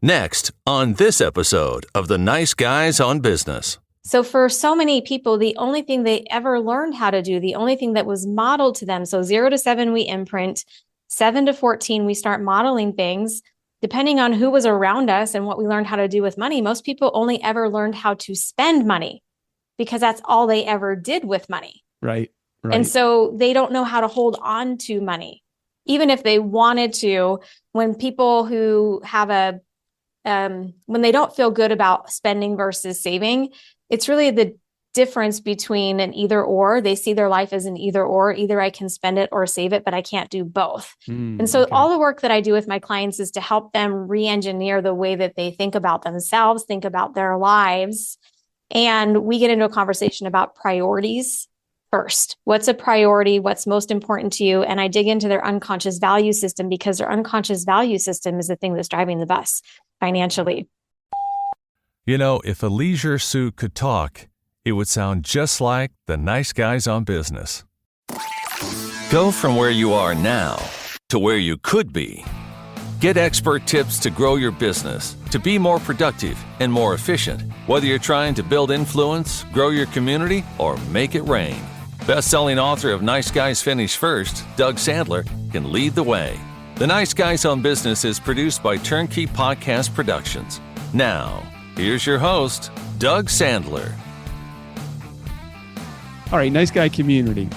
Next, on this episode of The Nice Guys on Business. So for so many people, the only thing they ever learned how to do, the only thing that was modeled to them, so 0 to 7, we imprint, 7 to 14, we start modeling things. Depending on who was around us and what we learned how to do with money, most people only ever learned how to spend money because that's all they ever did with money. Right. And so they don't know how to hold on to money. Even if they wanted to, when people who have when they don't feel good about spending versus saving, it's really the difference between an either or. They see their life as an either or. Either I can spend it or save it, but I can't do both. And so all the work that I do with my clients is to help them re-engineer the way that they think about themselves, think about their lives. And we get into a conversation about priorities first. What's a priority? What's most important to you? And I dig into their unconscious value system because their unconscious value system is the thing that's driving the bus financially. You know, if a leisure suit could talk, it would sound just like the nice guys on business. Go from where you are now to where you could be. Get expert tips to grow your business, to be more productive and more efficient, whether you're trying to build influence, grow your community, or make it rain. Best-selling author of Nice Guys Finish First, Doug Sandler, can lead the way. The Nice Guys on Business is produced by Turnkey Podcast Productions. Now, here's your host, Doug Sandler. All right, nice guy community.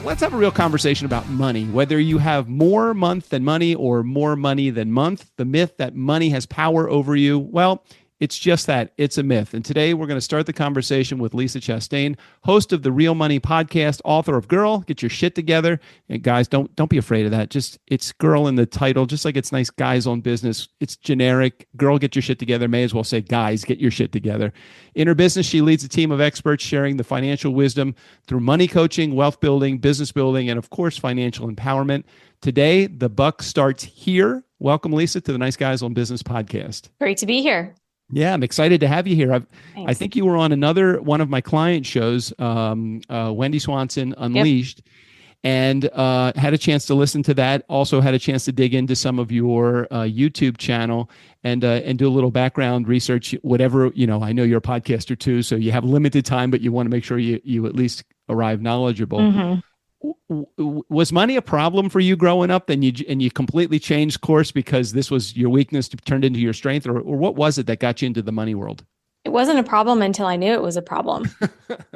Let's have a real conversation about money. Whether you have more month than money or more money than month, the myth that money has power over you, well, it's just that. It's a myth. And today we're going to start the conversation with Lisa Chastain, host of the Real Money podcast, author of Girl, Get Your Shit Together. And guys, don't be afraid of that. Just it's girl in the title, just like it's Nice Guys on Business. It's generic. Girl, get your shit together. May as well say guys, get your shit together. In her business, she leads a team of experts sharing the financial wisdom through money coaching, wealth building, business building, and of course, financial empowerment. Today, the buck starts here. Welcome, Lisa, to the Nice Guys on Business podcast. Great to be here. Yeah, I'm excited to have you here. I think you were on another one of my client shows, Wendy Swanson Unleashed, and had a chance to listen to that. Also had a chance to dig into some of your YouTube channel and do a little background research, whatever, I know you're a podcaster too, so you have limited time, but you want to make sure you at least arrive knowledgeable. Mm-hmm. Was money a problem for you growing up and you completely changed course because this was your weakness turned into your strength, or what was it that got you into the money world? It wasn't a problem until I knew it was a problem.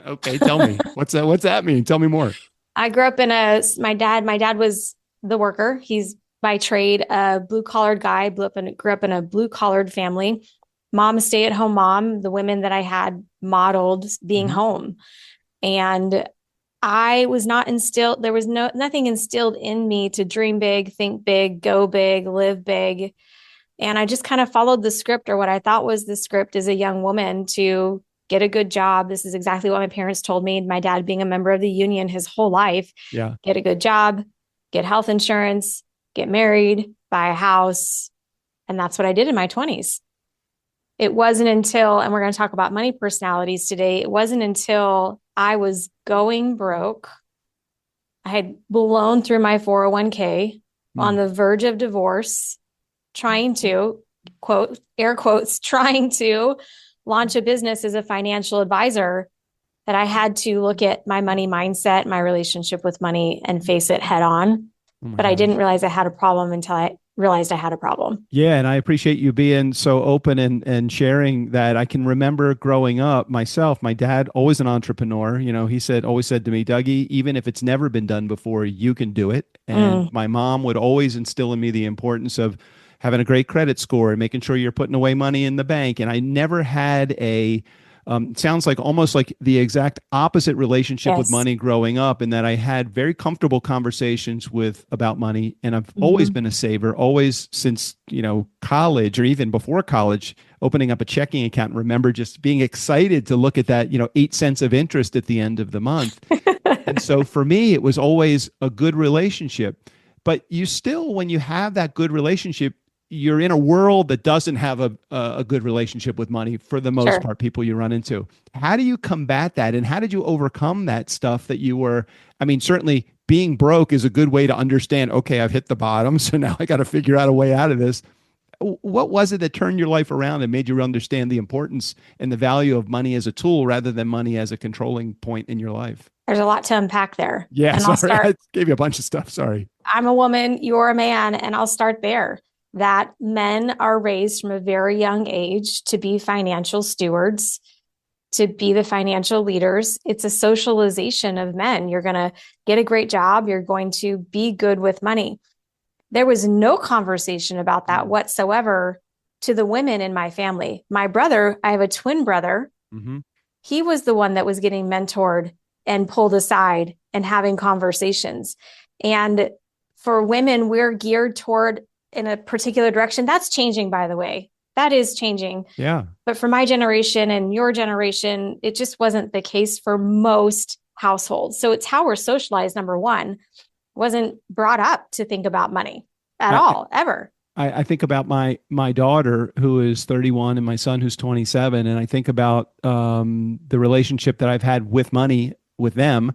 Okay, tell me. What's that mean? Tell me more. I grew up my dad was the worker. He's by trade a blue-collared guy, grew up in a blue-collared family. Mom, stay-at-home mom, the women that I had modeled being home. And I was not instilled, there was nothing instilled in me to dream big, think big, go big, live big. And I just kind of followed the script, or what I thought was the script as a young woman, to get a good job. This is exactly what my parents told me. My dad being a member of the union his whole life. Yeah. Get a good job, get health insurance, get married, buy a house. And that's what I did in my 20s. It wasn't until, and we're going to talk about money personalities today, it wasn't until I was going broke. I had blown through my 401k on the verge of divorce, trying to, quote, air quotes, trying to launch a business as a financial advisor, that I had to look at my money mindset, my relationship with money, and face it head on. But I didn't realize I had a problem until I realized I had a problem. Yeah. And I appreciate you being so open and sharing that. I can remember growing up myself, my dad, always an entrepreneur. He always said to me, Dougie, even if it's never been done before, you can do it. And my mom would always instill in me the importance of having a great credit score and making sure you're putting away money in the bank. And I never had it sounds like almost like the exact opposite relationship with money growing up, in that I had very comfortable conversations about money. And I've always been a saver, always since, college, or even before college, opening up a checking account. Remember just being excited to look at that, 8 cents of interest at the end of the month. And so for me, it was always a good relationship. But you still, when you have that good relationship, you're in a world that doesn't have a good relationship with money for the most part, people you run into. How do you combat that? And how did you overcome that stuff that you were, certainly being broke is a good way to understand, okay, I've hit the bottom, so now I got to figure out a way out of this. What was it that turned your life around and made you understand the importance and the value of money as a tool rather than money as a controlling point in your life? There's a lot to unpack there. Yeah, And sorry. I gave you a bunch of stuff. Sorry. I'm a woman, you're a man, and I'll start there. That men are raised from a very young age to be financial stewards, to be the financial leaders. It's a socialization of men. You're going to get a great job. You're going to be good with money. There was no conversation about that whatsoever to the women in my family. My brother, I have a twin brother. Mm-hmm. He was the one that was getting mentored and pulled aside and having conversations. And for women, we're geared toward in a particular direction. That's changing, by the way. That is changing. Yeah. But for my generation and your generation, it just wasn't the case for most households. So it's how we're socialized, number one. Wasn't brought up to think about money at all, ever. I think about my daughter who is 31 and my son who's 27. And I think about the relationship that I've had with money with them.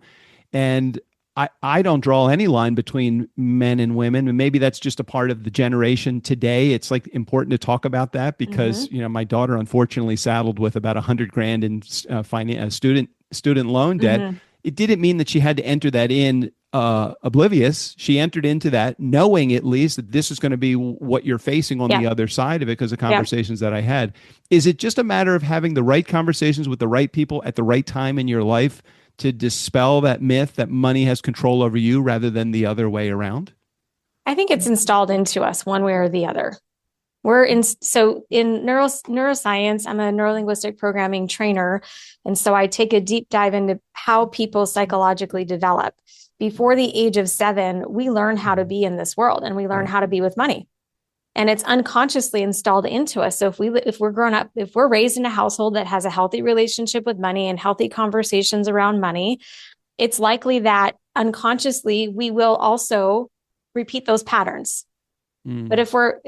And I don't draw any line between men and women. And maybe that's just a part of the generation today. It's like important to talk about that because, mm-hmm. My daughter unfortunately saddled with about $100,000 in student loan debt. Mm-hmm. It didn't mean that she had to enter that in oblivious. She entered into that knowing at least that this is going to be what you're facing on the other side of it because of conversations that I had. Is it just a matter of having the right conversations with the right people at the right time in your life to dispel that myth that money has control over you rather than the other way around? I think it's installed into us one way or the other. In neuroscience, I'm a neurolinguistic programming trainer. And so I take a deep dive into how people psychologically develop. Before the age of 7, we learn how to be in this world and we learn how to be with money. And it's unconsciously installed into us. So if we're grown up, if we're raised in a household that has a healthy relationship with money and healthy conversations around money, it's likely that unconsciously we will also repeat those patterns. But if we're,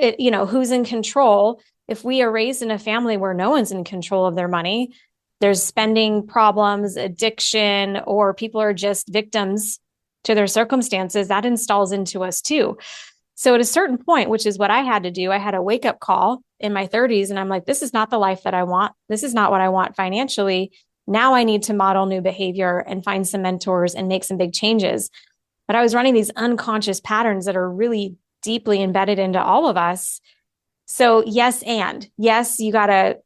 who's in control? If we are raised in a family where no one's in control of their money, there's spending problems, addiction, or people are just victims to their circumstances, that installs into us too. So at a certain point, which is what I had to do, I had a wake-up call in my 30s, and I'm like, this is not the life that I want. This is not what I want financially. Now I need to model new behavior and find some mentors and make some big changes. But I was running these unconscious patterns that are really deeply embedded into all of us. So yes, you got to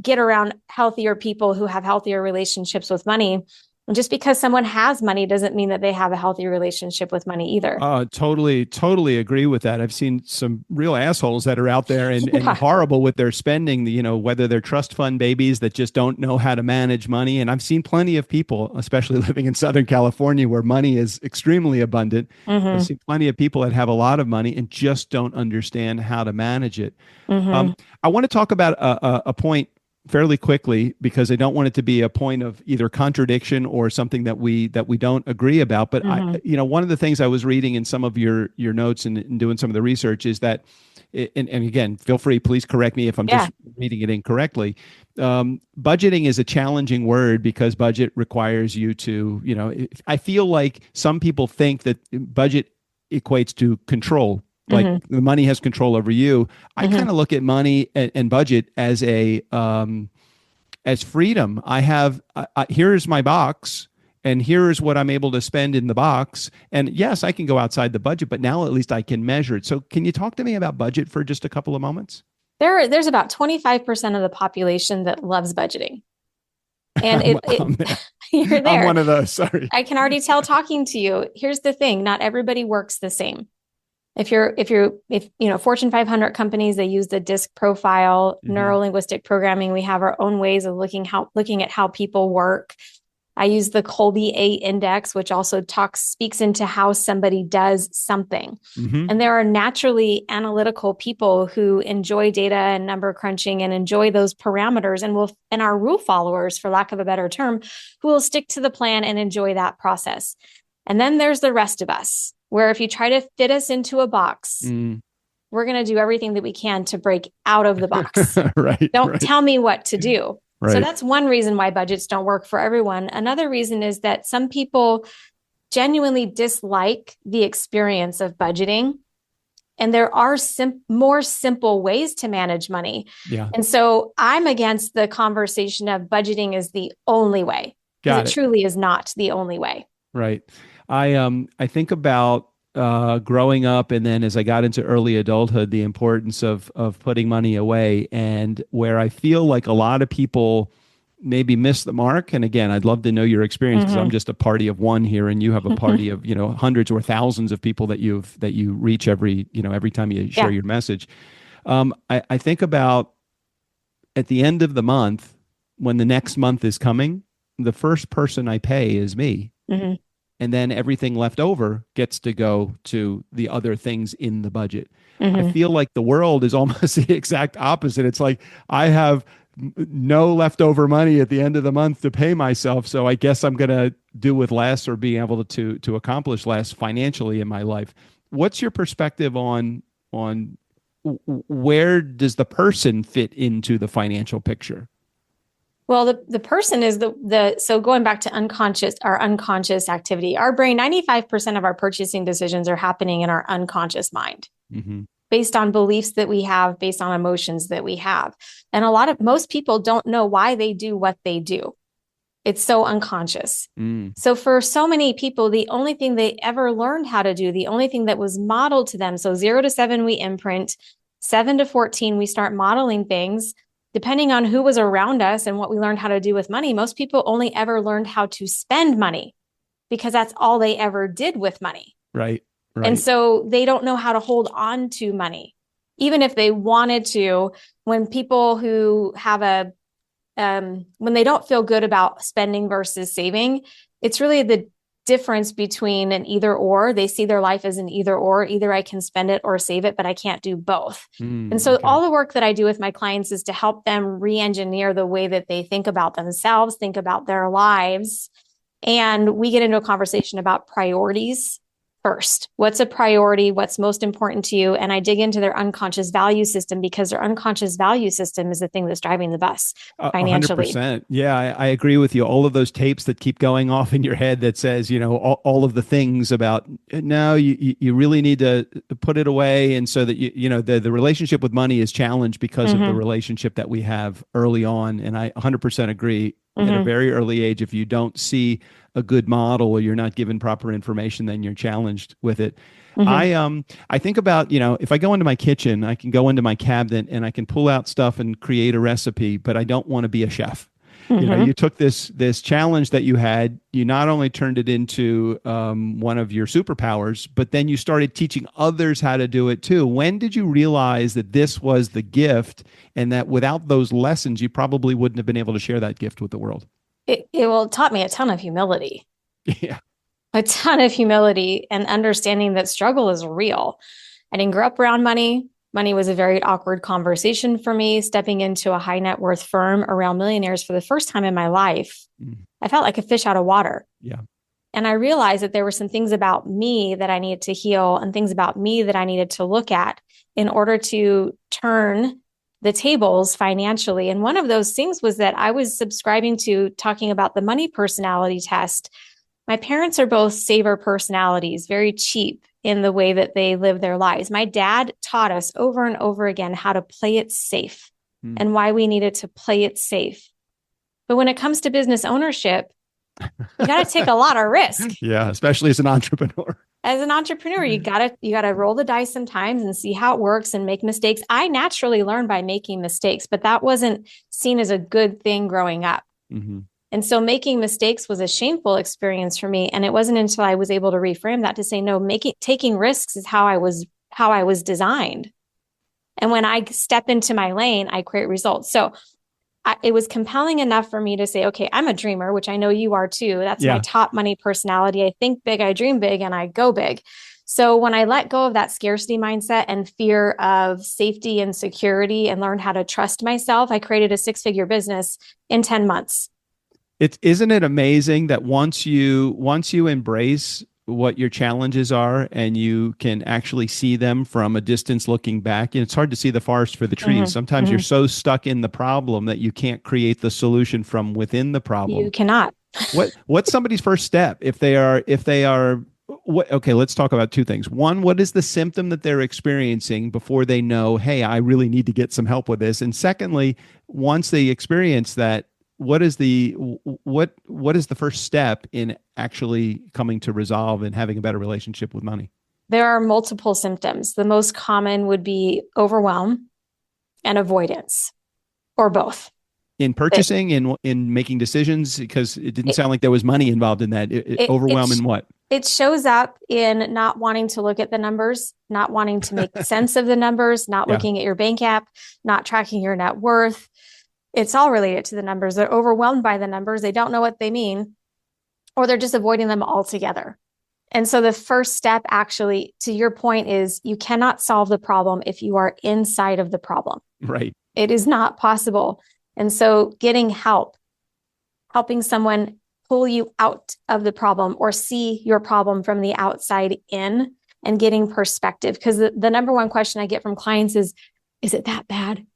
get around healthier people who have healthier relationships with money. And just because someone has money doesn't mean that they have a healthy relationship with money either. Totally agree with that. I've seen some real assholes that are out there and horrible with their spending, whether they're trust fund babies that just don't know how to manage money. And I've seen plenty of people, especially living in Southern California where money is extremely abundant. Mm-hmm. I've seen plenty of people that have a lot of money and just don't understand how to manage it. Mm-hmm. I want to talk about a point fairly quickly because I don't want it to be a point of either contradiction or something that we don't agree about. But mm-hmm. One of the things I was reading in some of your notes and doing some of the research is that, and again, feel free, please correct me if I'm just reading it incorrectly. Budgeting is a challenging word because budget requires you to, I feel like some people think that budget equates to control. Like mm-hmm. the money has control over you. I mm-hmm. kind of look at money and budget as as freedom. I have, here's my box and here's what I'm able to spend in the box. And yes, I can go outside the budget, but now at least I can measure it. So can you talk to me about budget for just a couple of moments? There's about 25% of the population that loves budgeting. And you're there. I'm one of those, sorry. I can already tell talking to you. Here's the thing. Not everybody works the same. If Fortune 500 companies, they use the DISC profile, mm-hmm. neuro-linguistic programming. We have our own ways of looking at how people work. I use the Kolbe A index, which also speaks into how somebody does something. Mm-hmm. And there are naturally analytical people who enjoy data and number crunching and enjoy those parameters and are rule followers, for lack of a better term, who will stick to the plan and enjoy that process. And then there's the rest of us, where if you try to fit us into a box, we're going to do everything that we can to break out of the box. Right. Don't tell me what to do. Right. So that's one reason why budgets don't work for everyone. Another reason is that some people genuinely dislike the experience of budgeting And there are more simple ways to manage money. Yeah. And so I'm against the conversation of budgeting is the only way, because it truly is not the only way. Right. I think about growing up, and then as I got into early adulthood, the importance of putting money away, and where I feel like a lot of people maybe miss the mark. And again, I'd love to know your experience, because I'm just a party of one here, and you have a party of, hundreds or thousands of people that you reach every time you share your message. I think about at the end of the month, when the next month is coming, the first person I pay is me. And then everything left over gets to go to the other things in the budget. I feel like the world is almost the exact opposite. It's like I have no leftover money at the end of the month to pay myself, so I guess I'm going to do with less, or being able to accomplish less financially in my life. What's your perspective on where does the person fit into the financial picture? Well, the person is so going back to our unconscious activity, our brain, 95% of our purchasing decisions are happening in our unconscious mind, based on beliefs that we have, based on emotions that we have. And most people don't know why they do what they do. It's so unconscious. So for so many people, the only thing they ever learned how to do, the only thing that was modeled to them, so 0 to 7, we imprint, 7 to 14, we start modeling things. Depending on who was around us and what we learned how to do with money, most people only ever learned how to spend money, because that's all they ever did with money. Right. And so they don't know how to hold on to money, even if they wanted to. When people who have when they don't feel good about spending versus saving, it's really the difference between an either or. They see their life as an either or. Either I can spend it or save it, but I can't do both. And so all the work that I do with my clients is to help them re-engineer the way that they think about themselves, think about their lives. And we get into a conversation about priorities first. What's a priority? What's most important to you? And I dig into their unconscious value system, because their unconscious value system is the thing that's driving the bus financially. 100%. Yeah, I agree with you. All of those tapes that keep going off in your head that says, all of the things about, no, you really need to put it away. And so that, the relationship with money is challenged because of the relationship that we have early on. And I 100% agree. At a very early age, if you don't see a good model, or you're not given proper information, then you're challenged with it. I think about, if I go into my kitchen, I can go into my cabinet and I can pull out stuff and create a recipe, but I don't want to be a chef. You took this challenge that you had, you not only turned it into one of your superpowers, but then you started teaching others how to do it too. When did you realize that this was the gift, and that without those lessons, you probably wouldn't have been able to share that gift with the world? It taught me a ton of humility. Yeah. A ton of humility, and understanding that struggle is real. I didn't grow up around money. Money was a very awkward conversation for me. Stepping into a high net worth firm around millionaires for the first time in my life, I felt like a fish out of water. Yeah. And I realized that there were some things about me that I needed to heal, and things about me that I needed to look at in order to turn the tables financially. And one of those things was that I was subscribing to talking about the money personality test. My parents are both saver personalities, very cheap in the way that they live their lives. My dad taught us over and over again how to play it safe and why we needed to play it safe. But when it comes to business ownership, you got to take a lot of risk. Yeah, especially as an entrepreneur. As an entrepreneur, you gotta roll the dice sometimes and see how it works and make mistakes. I naturally learned by making mistakes, but that wasn't seen as a good thing growing up. And so making mistakes was a shameful experience for me. And it wasn't until I was able to reframe that to say, no, taking risks is how I was designed. And when I step into my lane, I create results. So it was compelling enough for me to say, okay, I'm a dreamer, which I know you are too. That's my top money personality. I think big, I dream big, and I go big. So when I let go of that scarcity mindset and fear of safety and security, and learned how to trust myself, I created a 6-figure business in 10 months. Isn't it amazing that once you embrace what your challenges are, and you can actually see them from a distance looking back, and it's hard to see the forest for the trees. Sometimes you're so stuck in the problem that you can't create the solution from within the problem. You cannot. What's somebody's first step if they are Okay, let's talk about two things. One, what is the symptom that they're experiencing before they know, hey, I really need to get some help with this? And secondly, once they experience that, what is the first step in actually coming to resolve and having a better relationship with money? There are multiple symptoms. The most common would be overwhelm and avoidance, or both. In purchasing, in making decisions, because it didn't sound like there was money involved in that. Overwhelm in what? It shows up in not wanting to look at the numbers, not wanting to make sense of the numbers, not looking at your bank app, not tracking your net worth. It's all related to the numbers. They're overwhelmed by the numbers. They don't know what they mean, or they're just avoiding them altogether. And so the first step, actually, to your point, is you cannot solve the problem if you are inside of the problem. Right. It is not possible. And so getting help, helping someone pull you out of the problem or see your problem from the outside in, and getting perspective. Because the number one question I get from clients is it that bad?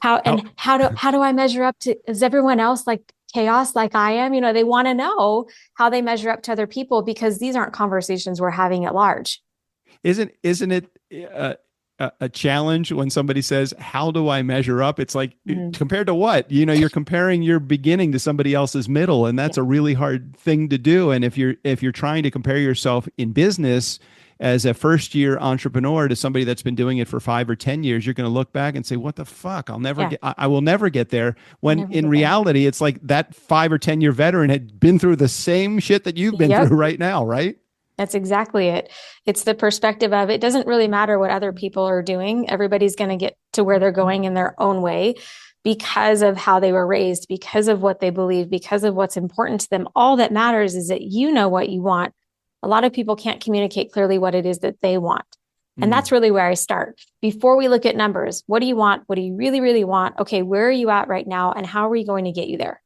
How do I measure up to, is everyone else like chaos like I am? You know, they want to know how they measure up to other people, because these aren't conversations we're having at large. Isn't it a challenge when somebody says, how do I measure up? It's like, compared to what? You know, you're comparing your beginning to somebody else's middle, and that's a really hard thing to do. And if you're trying to compare yourself in business as a first year entrepreneur to somebody that's been doing it for 5 or 10 years, you're going to look back and say, what the fuck? I will never get there. When in reality, it's like that 5 or 10 year veteran had been through the same shit that you've been through right now, right? That's exactly it. It's the perspective of, it doesn't really matter what other people are doing. Everybody's going to get to where they're going in their own way, because of how they were raised, because of what they believe, because of what's important to them. All that matters is that you know what you want. A lot of people can't communicate clearly what it is that they want. And that's really where I start. Before we look at numbers, what do you want? What do you really, really want? Okay, where are you at right now? And how are we going to get you there?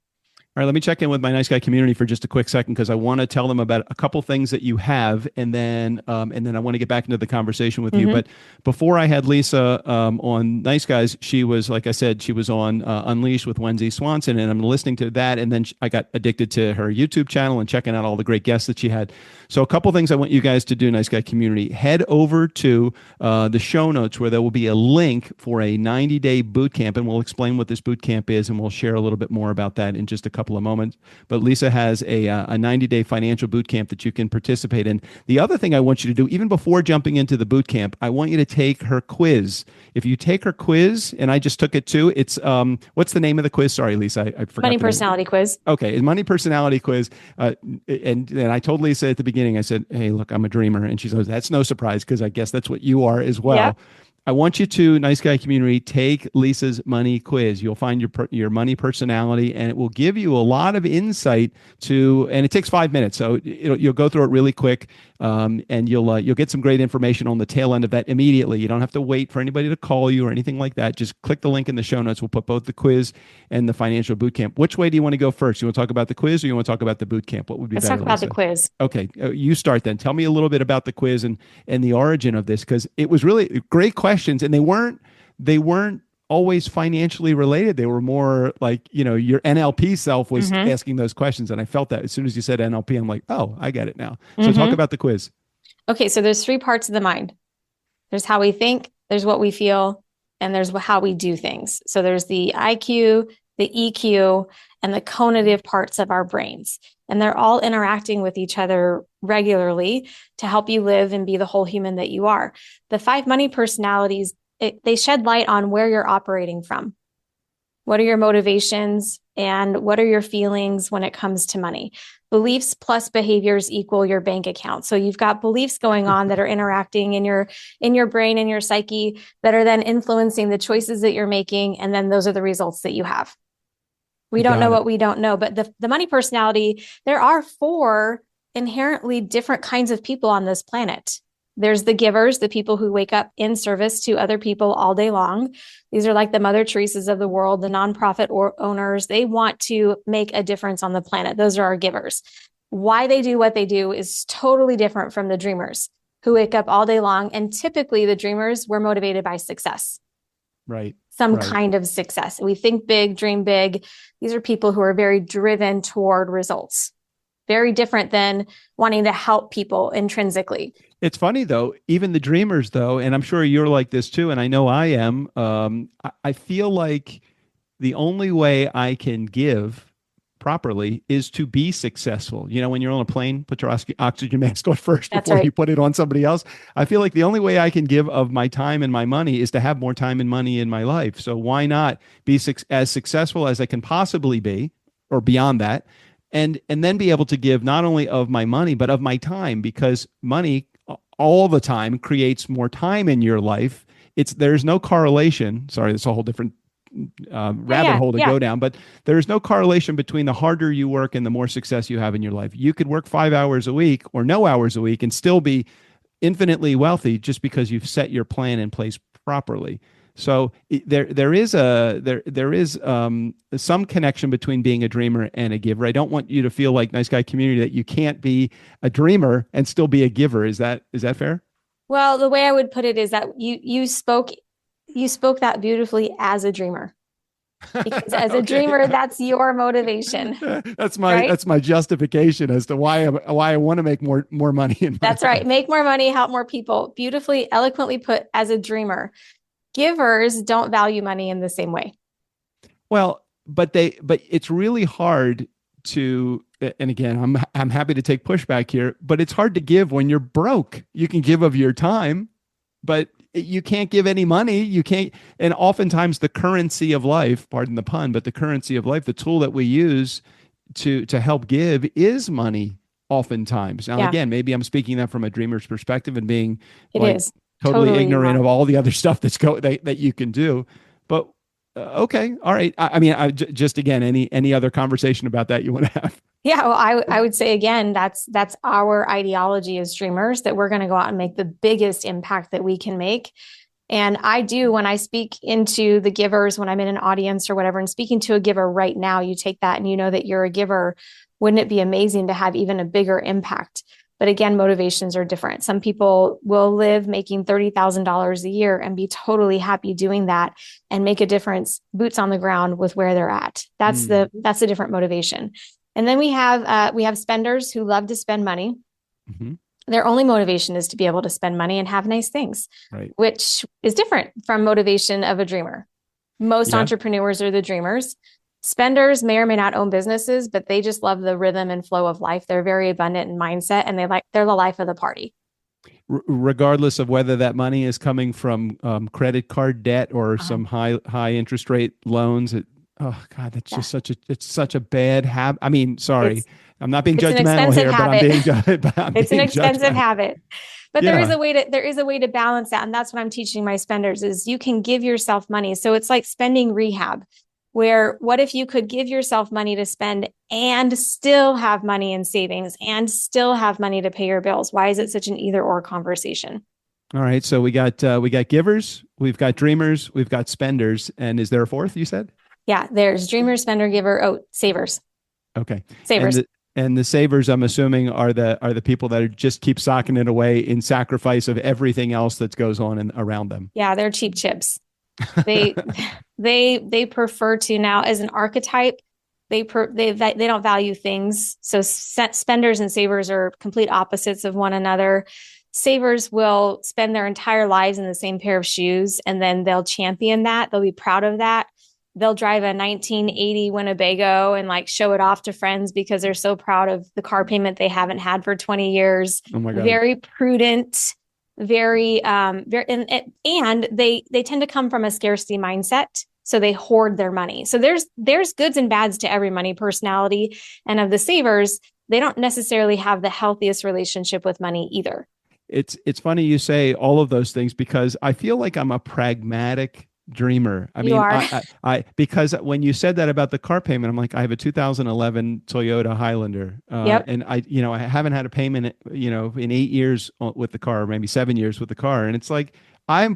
All right, let me check in with my Nice Guy community for just a quick second, because I want to tell them about a couple things that you have, and then I want to get back into the conversation with you. But before I had Lisa on Nice Guys, she was, like I said, she was on Unleashed with Wendy Swanson, and I'm listening to that, and then I got addicted to her YouTube channel and checking out all the great guests that she had. So a couple things I want you guys to do, Nice Guy community. Head over to the show notes, where there will be a link for a 90-day boot camp, and we'll explain what this boot camp is, and we'll share a little bit more about that in just a couple of moments. But Lisa has a 90-day financial boot camp that you can participate in. The other thing I want you to do, even before jumping into the boot camp, I want you to take her quiz. If you take her quiz, and I just took it too, it's what's the name of the quiz? Sorry, Lisa, I forgot. Money personality quiz. Okay, money personality quiz. And I told Lisa at the beginning, I said, hey, look, I'm a dreamer. And she says, that's no surprise, because I guess that's what you are as well. Yeah. I want you to, Nice Guy community, take Lisa's money quiz. You'll find your money personality, and it will give you a lot of insight to, and it takes 5 minutes. So you'll go through it really quick, and you'll get some great information on the tail end of that immediately. You don't have to wait for anybody to call you or anything like that. Just click the link in the show notes. We'll put both the quiz and the financial boot camp. Which way do you want to go first? You want to talk about the quiz, or you want to talk about the boot camp? What would be better? Let's talk about Lisa? the quiz. Okay, you start then. Tell me a little bit about the quiz and the origin of this, because it was really great questions. And they weren't always financially related. They were more like, your NLP self was asking those questions. And I felt that as soon as you said NLP, I'm like, oh, I get it now. So talk about the quiz. Okay. So there's 3 parts of the mind. There's how we think, there's what we feel, and there's how we do things. So there's the IQ, the EQ, and the cognitive parts of our brains. And they're all interacting with each other regularly to help you live and be the whole human that you are. The 5 money personalities, they shed light on where you're operating from. What are your motivations, and what are your feelings when it comes to money? Beliefs plus behaviors equal your bank account. So you've got beliefs going on that are interacting in your brain and your psyche that are then influencing the choices that you're making. And then those are the results that you have. We don't know what we don't know, but the money personality, there are 4 inherently different kinds of people on this planet. There's the givers, the people who wake up in service to other people all day long. These are like the Mother Teresas of the world, the nonprofit owners. They want to make a difference on the planet. Those are our givers. Why they do what they do is totally different from the dreamers who wake up all day long. And typically the dreamers were motivated by success. Right. Some kind of success. We think big, dream big. These are people who are very driven toward results. very different than wanting to help people intrinsically. It's funny though, even the dreamers though, and I'm sure you're like this too, and I know I am. I feel like the only way I can give properly is to be successful. You know, when you're on a plane, put your oxygen mask on first before you put it on somebody else. I feel like the only way I can give of my time and my money is to have more time and money in my life. So why not be as successful as I can possibly be, or beyond that, and then be able to give not only of my money but of my time, because money all the time creates more time in your life. There's no correlation. Sorry, that's a whole different rabbit hole to go down, but there's no correlation between the harder you work and the more success you have in your life. You could work 5 hours a week or no hours a week and still be infinitely wealthy just because you've set your plan in place properly. So there is some connection between being a dreamer and a giver. I don't want you to feel like Nice Guy Community that you can't be a dreamer and still be a giver. Is that fair? Well, the way I would put it is that you spoke that beautifully as a dreamer. Because as a dreamer, that's your motivation. That's my justification as to why I want to make more money in my That's life. Right. Make more money, help more people. Beautifully, eloquently put as a dreamer. Givers don't value money in the same way. Well, but it's really hard to, and again, I'm happy to take pushback here, but it's hard to give when you're broke. You can give of your time, but you can't give any money. You can't. And oftentimes the currency of life, pardon the pun, but the currency of life, the tool that we use to help give is money oftentimes. Now, again, maybe I'm speaking that from a dreamer's perspective and being totally ignorant of all the other stuff that you can do. But okay. All right. I mean, just again, any other conversation about that you want to have? Yeah, well, I would say again, that's our ideology as dreamers, that we're going to go out and make the biggest impact that we can make. And I do, when I speak into the givers, when I'm in an audience or whatever, and speaking to a giver right now, you take that and you know that you're a giver. Wouldn't it be amazing to have even a bigger impact? But again, motivations are different. Some people will live making $30,000 a year and be totally happy doing that and make a difference, boots on the ground with where they're at. That's a different motivation. And then we have spenders who love to spend money. Mm-hmm. Their only motivation is to be able to spend money and have nice things, which is different from motivation of a dreamer. Most entrepreneurs are the dreamers. Spenders may or may not own businesses, but they just love the rhythm and flow of life. They're very abundant in mindset, and they're the life of the party. Regardless of whether that money is coming from credit card debt or some high interest rate loans. Oh God, that's just such a bad habit. I mean, sorry, I'm not being judgmental here, but it's an expensive habit. But there is a way to balance that, and that's what I'm teaching my spenders: is you can give yourself money. So it's like spending rehab. Where what if you could give yourself money to spend and still have money in savings and still have money to pay your bills? Why is it such an either or conversation? All right. So we got givers, we've got dreamers, we've got spenders. And is there a fourth, you said? Yeah, there's dreamer, spender, giver. Oh, savers. Okay. Savers. And the savers, I'm assuming, are the people that just keep socking it away in sacrifice of everything else that goes on around them. Yeah, they're cheap chips. They prefer to, now as an archetype, they don't value things. So spenders and savers are complete opposites of one another. Savers will spend their entire lives in the same pair of shoes, and then they'll champion that. They'll be proud of that. They'll drive a 1980 Winnebago and show it off to friends because they're so proud of the car payment they haven't had for 20 years. Oh my God. Very prudent. Very and they tend to come from a scarcity mindset, so they hoard their money. So there's goods and bads to every money personality, and of the savers, they don't necessarily have the healthiest relationship with money either. It's funny you say all of those things, because I feel like I'm a pragmatic dreamer. I mean, I because when you said that about the car payment, I'm like, I have a 2011 Toyota Highlander, and I haven't had a payment, in 8 years with the car, or maybe 7 years with the car, and it's like I am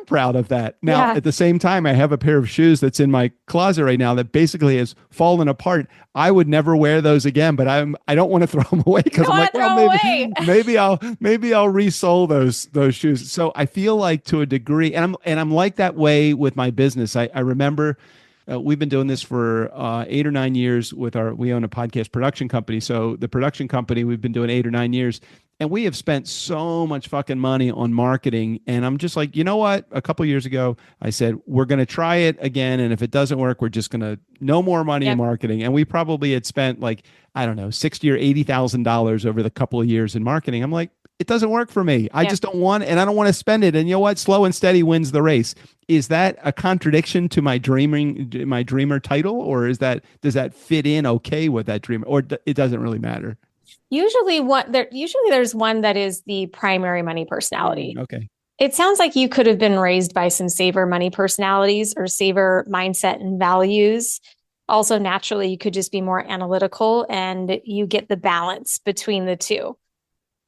proud of that. Now, at the same time, I have a pair of shoes that's in my closet right now that basically has fallen apart. I would never wear those again, but I don't want to throw them away, because I'm like, well, maybe I'll resole those shoes. So I feel like, to a degree, and I'm like that way with my business. I remember we've been doing this for 8 or 9 years we own a podcast production company. So the production company, we've been doing 8 or 9 years. And we have spent so much fucking money on marketing. And I'm just like, you know what? A couple of years ago, I said, we're going to try it again. And if it doesn't work, we're just going to no more money in marketing. And we probably had spent like, I don't know, $60,000 or $80,000 over the couple of years in marketing. I'm like, it doesn't work for me. I just don't want, and I don't want to spend it. And you know what? Slow and steady wins the race. Is that a contradiction to my dreamer title, or does that fit in okay with that dreamer, or it doesn't really matter? Usually there's one that is the primary money personality. Okay. It sounds like you could have been raised by some saver money personalities or saver mindset and values. Also, naturally, you could just be more analytical and you get the balance between the two.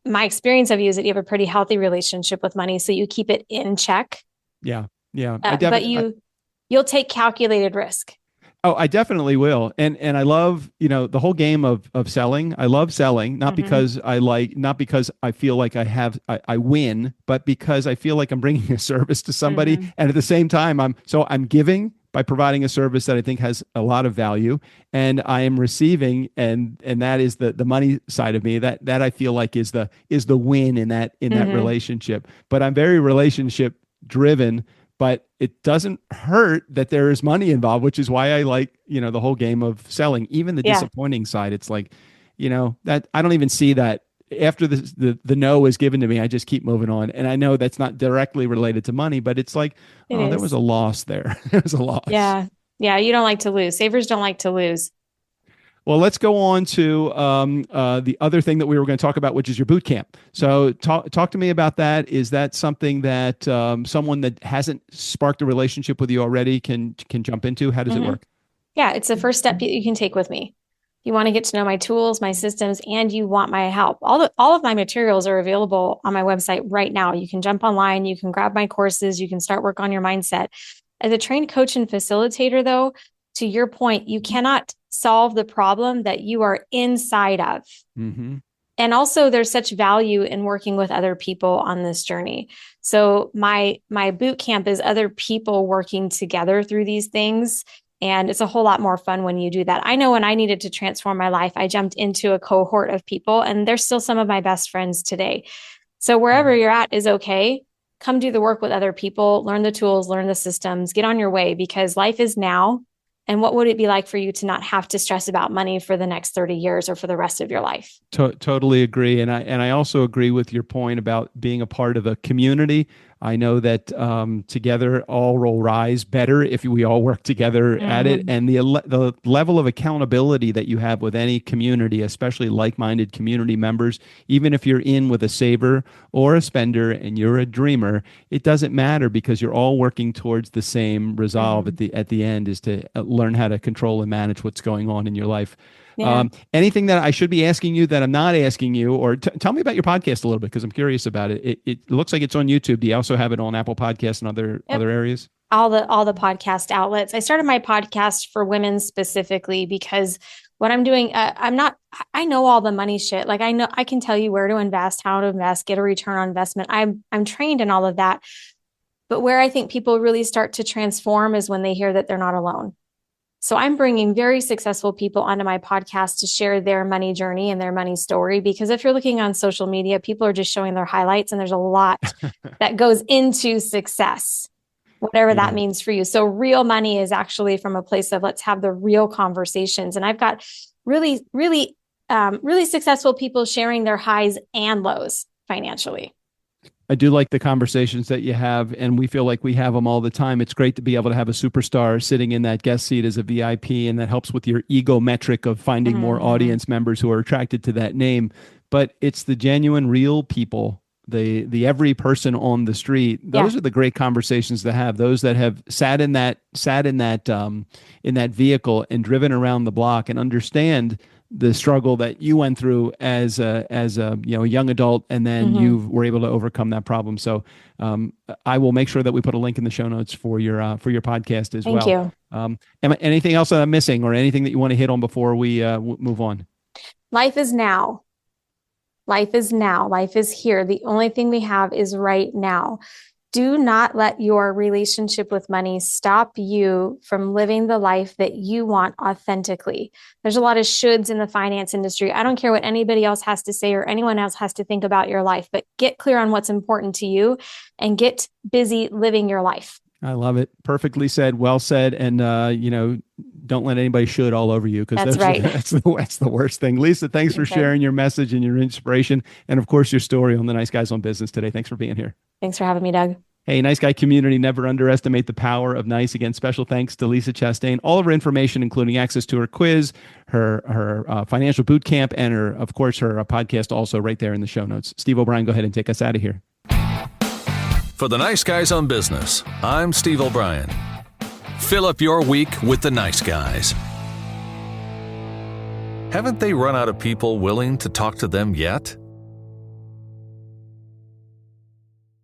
My experience of you is that you have a pretty healthy relationship with money, so you keep it in check. Yeah. Yeah. But you'll take calculated risk. Oh, I definitely will. And I love, the whole game of selling. I love selling, not because I feel like I win, but because I feel like I'm bringing a service to somebody. And at the same time, I'm giving by providing a service that I think has a lot of value, and I am receiving, and that is the money side of me that I feel like is the win in that relationship. But I'm very relationship driven. But it doesn't hurt that there is money involved, which is why I like, the whole game of selling. Even the disappointing side, it's like, that I don't even see that after the no is given to me, I just keep moving on. And I know that's not directly related to money, but it's like, there was a loss there. There was a loss. Yeah. Yeah. You don't like to lose. Savers don't like to lose. Well, let's go on to the other thing that we were going to talk about, which is your boot camp. So talk to me about that. Is that something that someone that hasn't sparked a relationship with you already can jump into? How does it work? Yeah, it's the first step you can take with me. You want to get to know my tools, my systems, and you want my help. All of my materials are available on my website right now. You can jump online, you can grab my courses, you can start work on your mindset. As a trained coach and facilitator, though, to your point, you cannot solve the problem that you are inside of. And also there's such value in working with other people on this journey. So my boot camp is other people working together through these things. And it's a whole lot more fun when you do that. I know when I needed to transform my life, I jumped into a cohort of people, and they're still some of my best friends today. So wherever you're at is okay. Come do the work with other people, learn the tools, learn the systems, get on your way, because life is now. And what would it be like for you to not have to stress about money for the next 30 years or for the rest of your life? Totally agree. And I also agree with your point about being a part of a community. I know that together all will rise better if we all work together at it. And the level of accountability that you have with any community, especially like-minded community members, even if you're in with a saver or a spender and you're a dreamer, it doesn't matter, because you're all working towards the same resolve at the end, is to learn how to control and manage what's going on in your life. Yeah. Anything that I should be asking you that I'm not asking you, or tell me about your podcast a little bit, because I'm curious about it. It looks like it's on YouTube. Do you also have it on Apple Podcasts and other areas? All the podcast outlets. I started my podcast for women specifically because what I'm doing, I know all the money shit. Like I can tell you where to invest, how to invest, get a return on investment. I'm trained in all of that. But where I think people really start to transform is when they hear that they're not alone. So I'm bringing very successful people onto my podcast to share their money journey and their money story, because if you're looking on social media, people are just showing their highlights, and there's a lot that goes into success, whatever that means for you. So real money is actually from a place of let's have the real conversations. And I've got really, really, really successful people sharing their highs and lows financially. I do like the conversations that you have, and we feel like we have them all the time. It's great to be able to have a superstar sitting in that guest seat as a VIP, and that helps with your ego metric of finding more audience members who are attracted to that name. But it's the genuine, real people, the every person on the street. Those are the great conversations to have. Those that have sat in that vehicle and driven around the block and understand the struggle that you went through as a young adult, and then you were able to overcome that problem. So I will make sure that we put a link in the show notes for your podcast as well. Thank you. Anything else that I'm missing, or anything that you want to hit on before we move on? Life is now. Life is now. Life is here. The only thing we have is right now. Do not let your relationship with money stop you from living the life that you want authentically. There's a lot of shoulds in the finance industry. I don't care what anybody else has to say or anyone else has to think about your life, but get clear on what's important to you and get busy living your life. I love it. Perfectly said. Well said. And, don't let anybody should all over you, because That's right. That's the worst thing. Lisa, thanks for sharing your message and your inspiration. And of course, your story on the Nice Guys on Business today. Thanks for being here. Thanks for having me, Doug. Hey, Nice Guy community, never underestimate the power of nice. Again, special thanks to Lisa Chastain. All of her information, including access to her quiz, her financial boot camp, and of course, her podcast also right there in the show notes. Steve O'Brien, go ahead and take us out of here. For the Nice Guys on Business, I'm Steve O'Brien. Fill up your week with the Nice Guys. Haven't they run out of people willing to talk to them yet?